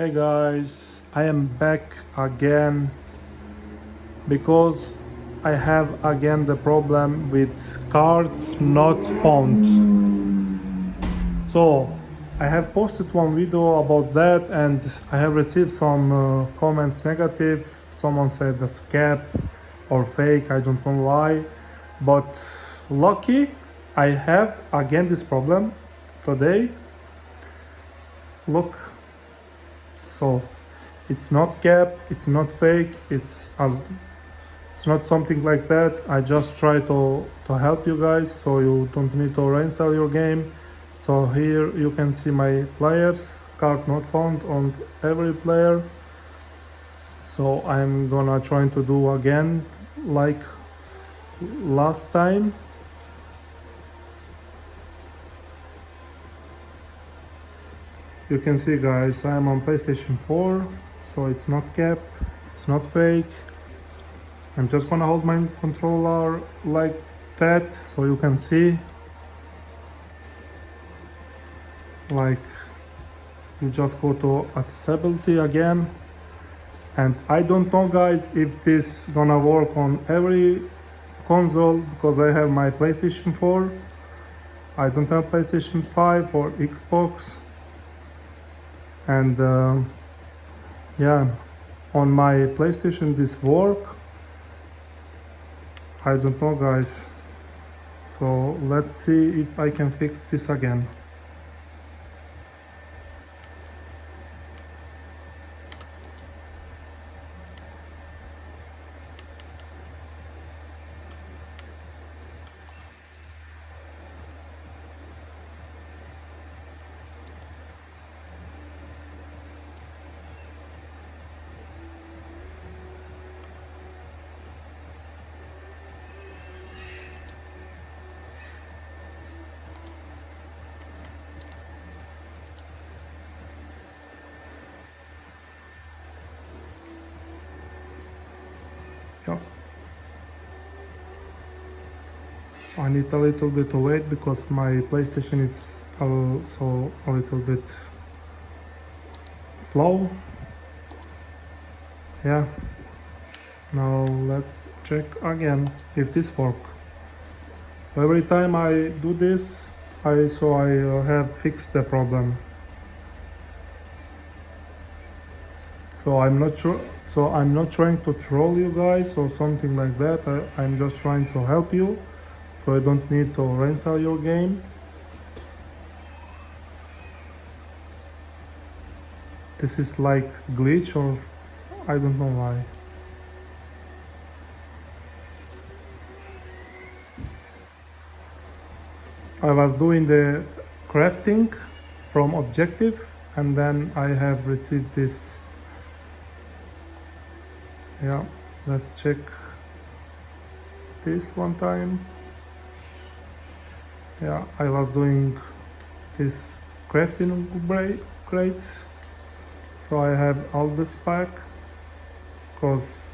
Hey guys, I am back again because I have again the problem with cards not found. So I have posted one video about that and I have received some comments negative. Someone said the scam or fake, I don't know why, but lucky I have again this problem today. Look. So it's not cap, it's not fake, it's not something like that. I just try to help you guys so you don't need to reinstall your game. So here you can see my players, card not found on every player. So I'm gonna try to do again like last time. You can see guys, I am on PlayStation 4, so it's not capped, it's not fake. I'm just gonna hold my controller like that so you can see. Like, you just go to accessibility again. And I don't know guys if this gonna work on every console because I have my PlayStation 4. I don't have PlayStation 5 or Xbox. And yeah, on my PlayStation this work. I don't know guys, so let's see if I can fix this again. Yeah. I need a little bit to wait because my PlayStation is also a little bit slow. Yeah. Now let's check again if this works. Every time I do this, I have fixed the problem. So I'm not sure. So I'm not trying to troll you guys or something like that. I'm just trying to help you, so you don't need to reinstall your game. This is like glitch or I don't know why. I was doing the crafting from objective and then I have received this. Yeah, let's check this one time. Yeah, I was doing this crafting crate, so I have all this pack because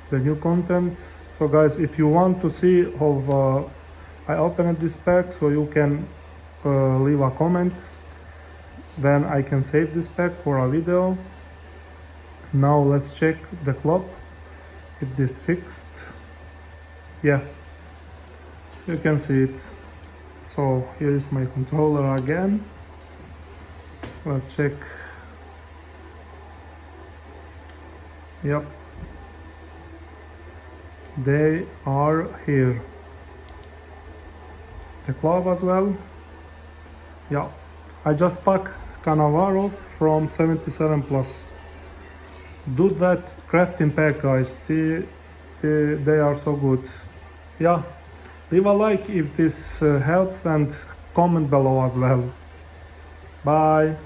the new content. So guys, if you want to see how I opened this pack, so you can leave a comment, then I can save this pack for a video. Now let's check the clock if this fixed. Yeah, you can see it. So here is my controller again. Let's check. Yep, they are here. The club as well. Yeah, I just packed Cannavaro from 77 plus. Do that crafting pack guys, they are so good. Yeah, leave a like if this helps and comment below as well. Bye.